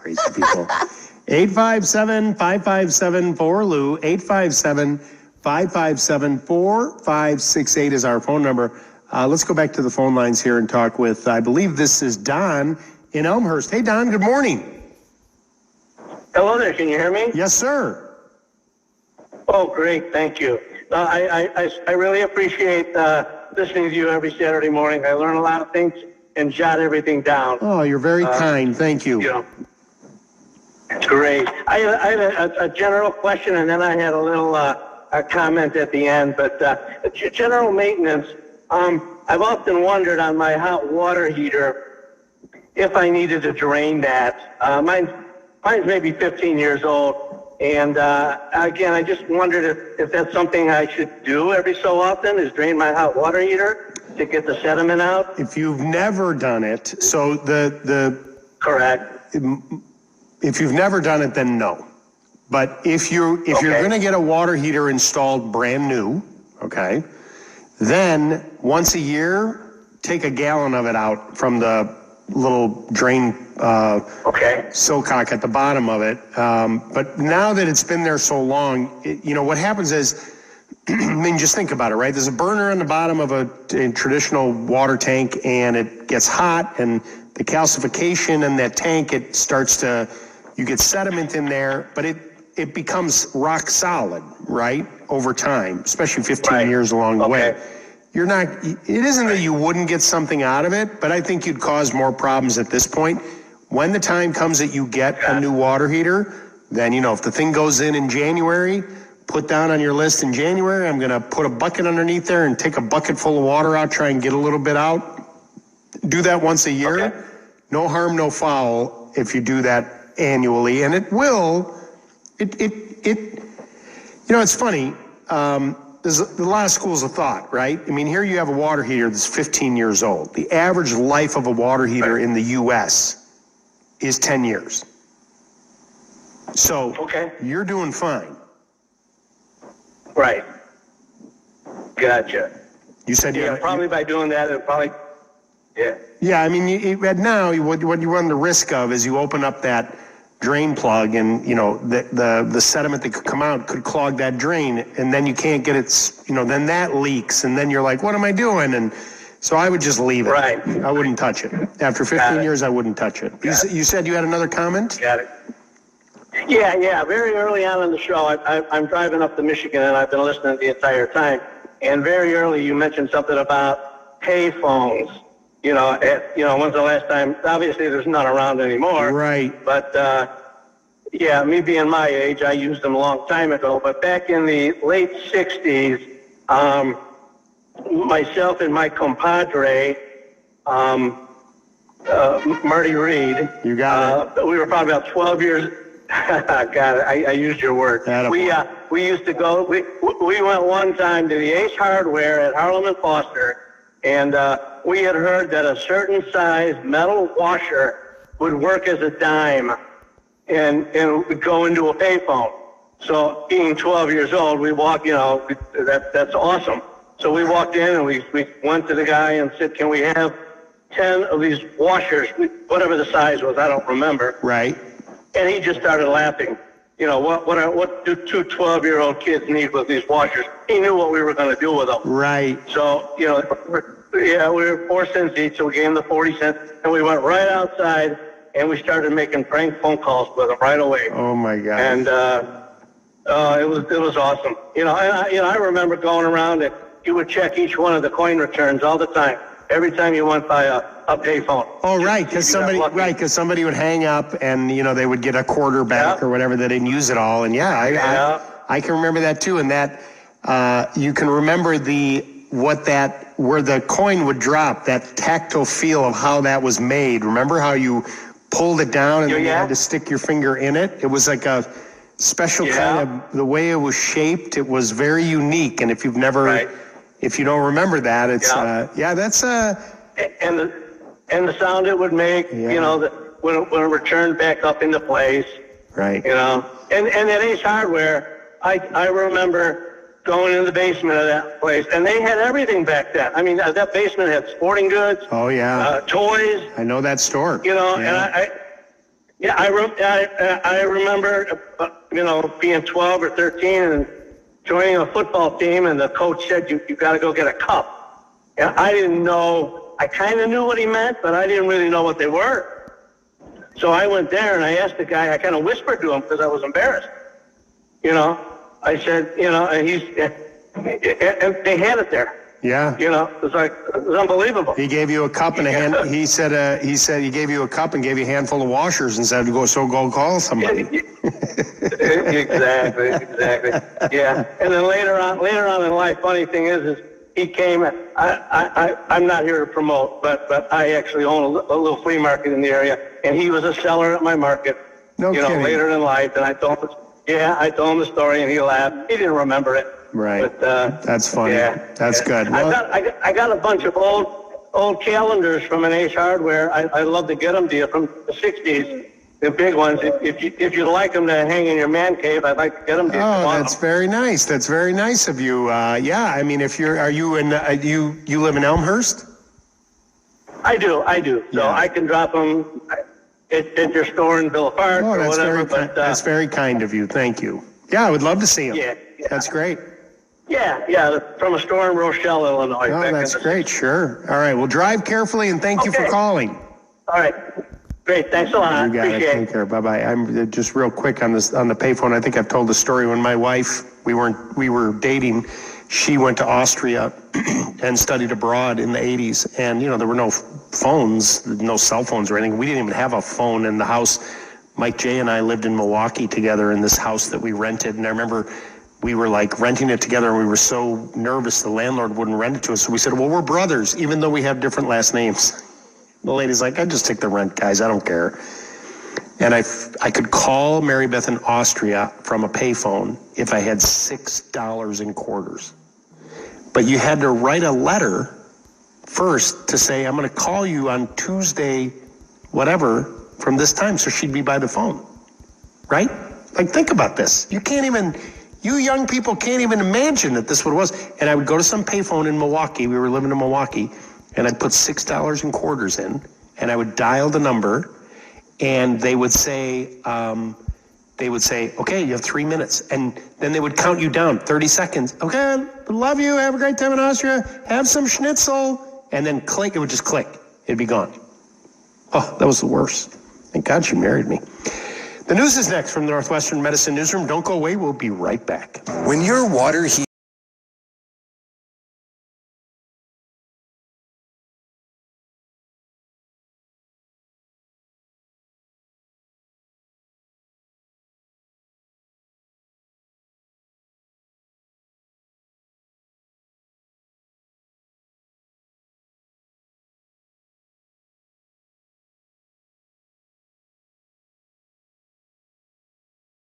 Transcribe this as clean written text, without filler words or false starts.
Crazy people. 857-557-4Lou. 857-557-4568 is our phone number. Let's go back to the phone lines here and talk with, I believe this is Don in Elmhurst. Hey, Don, good morning. Hello there. Can you hear me? Yes, sir. Oh, great. Thank you. I really appreciate listening to you every Saturday morning. I learn a lot of things and jot everything down. Oh, you're very kind. Thank you. You know, great. I had a general question, and then I had a little a comment at the end. But general maintenance, I've often wondered on my hot water heater if I needed to drain that. Mine's maybe 15 years old. And again, I just wondered if that's something I should do every so often, is drain my hot water heater to get the sediment out. If you've never done it, so Correct. If you've never done it, then no. But if you're going to get a water heater installed brand new, okay, then once a year, take a gallon of it out from the little drain silcock at the bottom of it. But now that it's been there so long, what happens is, I mean, just think about it, right? There's a burner on the bottom of a traditional water tank, and it gets hot, and the calcification in that tank, you get sediment in there, but it becomes rock solid, right? Over time, especially 15 years along the way. It isn't that you wouldn't get something out of it, but I think you'd cause more problems at this point. When the time comes that you get a new water heater, then, if the thing goes in January, put down on your list in January, I'm going to put a bucket underneath there and take a bucket full of water out, try and get a little bit out. Do that once a year. Okay. No harm, no foul if you do that annually. And it will, it's funny. There's a lot of schools of thought, right? I mean, here you have a water heater that's 15 years old. The average life of a water heater in the U.S. is 10 years. So you're doing fine. Right. Gotcha. You said probably by doing that, it'll probably, Yeah, I mean, what you run the risk of is you open up that drain plug, and the sediment that could come out could clog that drain, and then you can't get it. Then that leaks, and then you're like, what am I doing? And so I would just leave it. Right. I wouldn't touch it. After 15 years, I wouldn't touch it. You said you had another comment? Got it. Yeah. Very early on in the show, I'm driving up to Michigan, and I've been listening the entire time. And very early, you mentioned something about pay phones. When's the last time? Obviously, there's none around anymore. Right. But, me being my age, I used them a long time ago. But back in the late 60s, myself and my compadre, Marty Reed. You got it. We were probably about 12 years. Got it. I used your word. We used to go. We went one time to the Ace Hardware at Harlem and Foster, and we had heard that a certain size metal washer would work as a dime, and would go into a payphone. So being 12 years old, we walked. That's awesome. So we walked in and we went to the guy and said, "Can we have 10 of these washers, whatever the size was, I don't remember." Right. And he just started laughing. What do two 12-year-old kids need with these washers? He knew what we were going to do with them. Right. So, we were 4 cents each, so we gave him the 40 cents, and we went right outside, and we started making prank phone calls with them right away. Oh, my God. And it was awesome. I remember going around, and you would check each one of the coin returns all the time. Every time you went by a payphone. Oh, right, because somebody would hang up, and they would get a quarter back or whatever. They didn't use it all, and I can remember that too. And that you can remember where the coin would drop, that tactile feel of how that was made. Remember how you pulled it down and then you had to stick your finger in it? It was like a special kind of the way it was shaped. It was very unique, and if you've never. If you don't remember that, it's that's and the sound it would make, when it returned back up into place, right? And at Ace Hardware, I remember going in the basement of that place, and they had everything back then. I mean, that basement had sporting goods. Oh yeah. Toys. I know that store. And Yeah, I remember, being 12 or 13 and joining a football team, and the coach said, you got to go get a cup. And I didn't know, I kind of knew what he meant, but I didn't really know what they were. So I went there and I asked the guy, I kind of whispered to him because I was embarrassed. I said, and they had it there. Yeah. It was unbelievable. He gave you a cup and he said he gave you a cup and gave you a handful of washers and said, go call somebody. Exactly. Yeah. And then later on in life, funny thing is he came, I'm not here to promote, but I actually own a little flea market in the area, and he was a seller at my market, kidding. Later in life, and I told him the story, and he laughed. He didn't remember it. Right. But, that's funny. Yeah. That's good. Well, I got a bunch of old calendars from an Ace Hardware. I love to get them to you from the 60s. The big ones. If you'd like them to hang in your man cave, I'd like to get them to you. Oh, that's very nice. That's very nice of you. Yeah, I mean, are you live in Elmhurst? I do. So Yeah. I can drop them at your store in Villa Park or whatever. That's very kind of you. Thank you. Yeah, I would love to see them. Yeah. That's great. Yeah, from a store in Rochelle, Illinois. Oh, that's great. Sure. All right. Well, drive carefully, and thank you for calling. All right. Great. Thanks a lot. You got it. Appreciate Take care. Bye-bye. I'm just real quick on the payphone. I think I've told the story when my wife, we were dating. She went to Austria and studied abroad in the 80s. And, there were no phones, no cell phones or anything. We didn't even have a phone in the house. Mike J and I lived in Milwaukee together in this house that we rented. And I remember we were like renting it together, and we were so nervous the landlord wouldn't rent it to us. So we said, well, we're brothers, even though we have different last names. The lady's like, I just take the rent, guys. I don't care. And I could call Mary Beth in Austria from a payphone if I had $6 in quarters. But you had to write a letter first to say, I'm going to call you on Tuesday, whatever, from this time. So she'd be by the phone, right? Like, think about this. You young people can't even imagine that this what it was. And I would go to some payphone in Milwaukee. We were living in Milwaukee. And I'd put $6 in quarters in, and I would dial the number, and they would say, okay, you have 3 minutes. And then they would count you down, 30 seconds. Okay, love you, have a great time in Austria, have some schnitzel. And then click, it would just click. It'd be gone. Oh, that was the worst. Thank God she married me. The news is next from the Northwestern Medicine Newsroom. Don't go away, we'll be right back. When your water heat